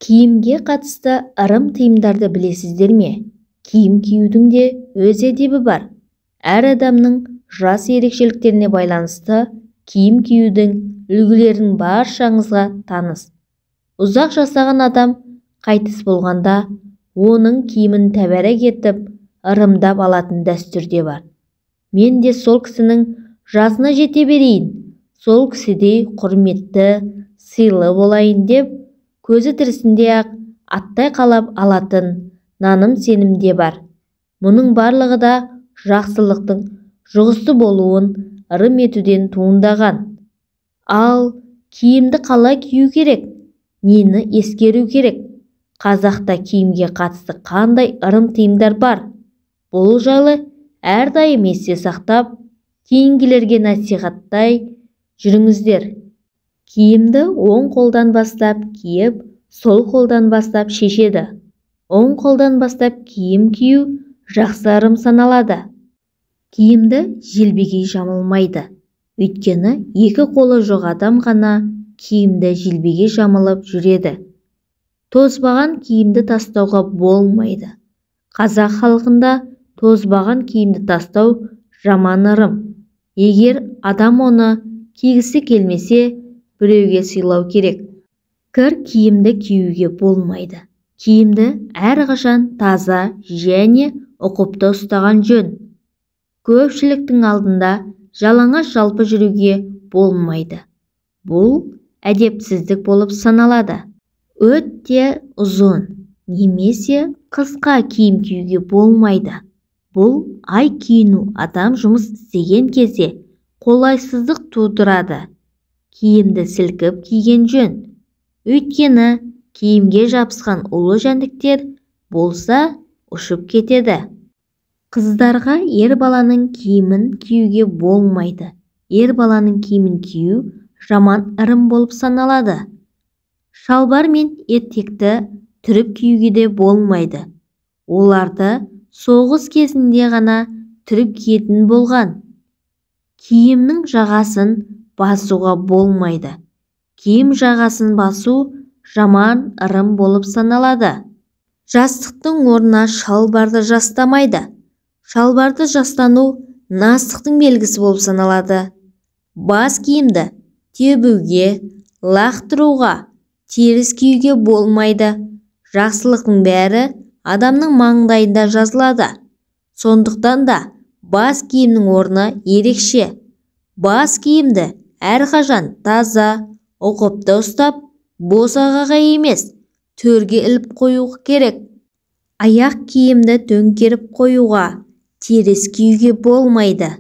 Киімге қатысты ырым-тыйымдарды білесіздер ме? Киім киюдің де өз әдебі бар. Әр адамның жас ерекшеліктеріне байланысты киім киюдің үлгілерін баршаңызға таныс. Ұзақ жасаған адам қайтыс болғанда оның киімін тәбәрік етіп ырымдап алатын дәстүр де бар. Мен де сол кісінің жасына жете берейін, сол кісідей құрметті, сыйлы болайын деп көзі тірісінде-ақ аттай қалап алатын наным сенімде бар. Мұның барлығы да жақсылықтың жұғысты болуын ырым етуден туындаған. Ал киімді қалай кию керек? Нені ескеру керек? Қазақта киімге қатысты қандай ырым-тыйымдар бар? Бұл жайлы әрдайым есте сақтап, кейінгілерге насихаттай жүріңіздер. Киімді оң қолдан бастап киіп, сол қолдан бастап шешеді. Оң қолдан бастап киім кию жақсы ырым саналады. Киімді желбегей жамылмайды. Өйткені екі қолы жоқ адам ғана киімді желбегей жамылып жүреді. Тозбаған киімді тастауға болмайды. Қазақ халқында тозбаған киімді тастау жаман ырым. Егер адам оны кигісі келмесе, біреуге сыйлау керек. Кір киімді киюге болмайды. Киімді әрқашан таза және ұқыпты ұстаған жөн. Көпшіліктің алдында жалаңаш жалпы жүруге болмайды. Бұл әдепсіздік болып саналады. Өте ұзын немесе қысқа киім киюге болмайды. Бұл ай киіну адам жұмыс істеген кезде қолайсыздық тудырады. Киімді сілкіп киген жөн. Өйткені киімге жабысқан улы жәндіктер болса ұшып кетеді. Қыздарға ер баланың киімін киюге болмайды. Ер баланың киімін кию жаман ырым болып саналады. Шалбар мен етекті түріп киюге де болмайды. Оларды соғыс кезінде ғана түріп киетін болған. Киімнің жағасын басуға болмайды. Киім жағасын басу жаман ырым болып саналады. Жастықтың орнына шалбарды жастамайды. Шалбарды жастану настықтың белгісі болып саналады. Бас киімді тебуге, лақтыруға, теріс киюге болмайды. Жақсылықтың бәрі адамның маңдайында жазылады. Сондықтан да бас киімнің орны ерекше. Бас киімді әрқашан таза, ұқыпты ұстап, босағаға емес, төрге іліп қоюға керек. Аяқ киімді төңкеріп қоюға, теріс киюге болмайды.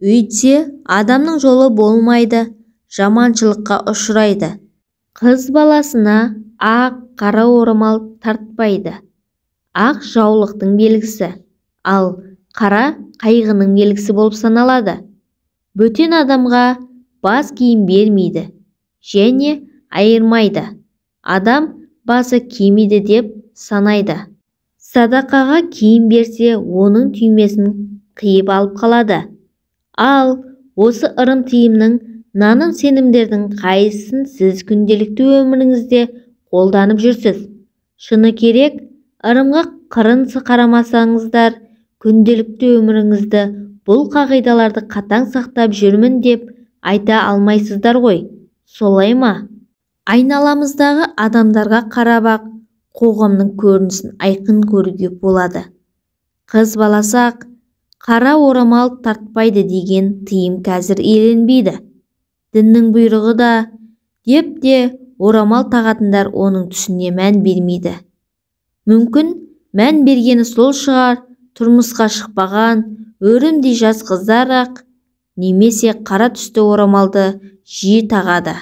Өйтсе, адамның жолы болмайды, жаманшылыққа ұшырайды. Қыз баласына ақ, қара орамал тартпайды. Ақ жаулықтың белгісі, ал қара қайғының белгісі болып саналады. Бөтен адамға бас киім бермейді және айырмайды. Адам басы кимейді деп санайды. Садақаға киім берсе, оның түймесін қиып алып қалады. Ал осы ырым-тыйымның наным сенімдердің қайсысын сіз күнделікті өміріңізде қолданып жүрсіз? Шыны керек, ырымға қырын қарамасаңыздар, күнделікті өміріңізді бұл қағидаларды қатаң сақтап жүрмін деп айта алмайсыздар ғой. Солай ма? Айналамыздағы адамдарға қарап-ақ қоғамның көрінісін айқын көруге болады. Қыз баласақ, қара орамал тартпайды деген тыйым қазір еленбейді. Діннің бұйрығы да деп де орамал тағатындар оның түсіне мән бермейді. Мүмкін мән бергені сол шығар, тұрмысқа шықпаған өрімдей жас қыздар-ақ немесе қара түсті орамалды жиі тағады.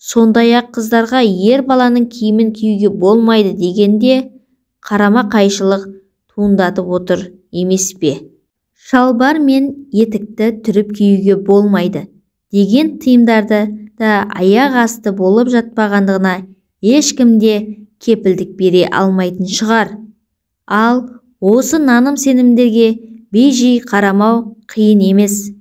Сондай-ақ қыздарға ер баланың киімін киюге болмайды дегенде қарама қайшылық туындатып отыр емес пе? Шалбар мен етікті түріп киюге болмайды деген тыйымдарды да аяқ асты болып жатпағандығына ешкімде кепілдік бере алмайтын шығар. Ал осы наным сенімдерге бей-жай қарамау қиын емес.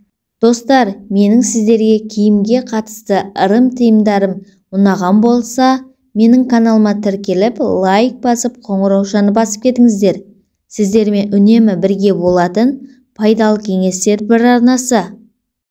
Достар, менің сіздерге киімге қатысты ырым-тыйымдарым ұнаған болса, менің каналыма тіркеліп, лайк басып, қоңыраушаны басып кетіңіздер. Сіздермен үнемі бірге болатын пайдалы кеңестер бір арнасы.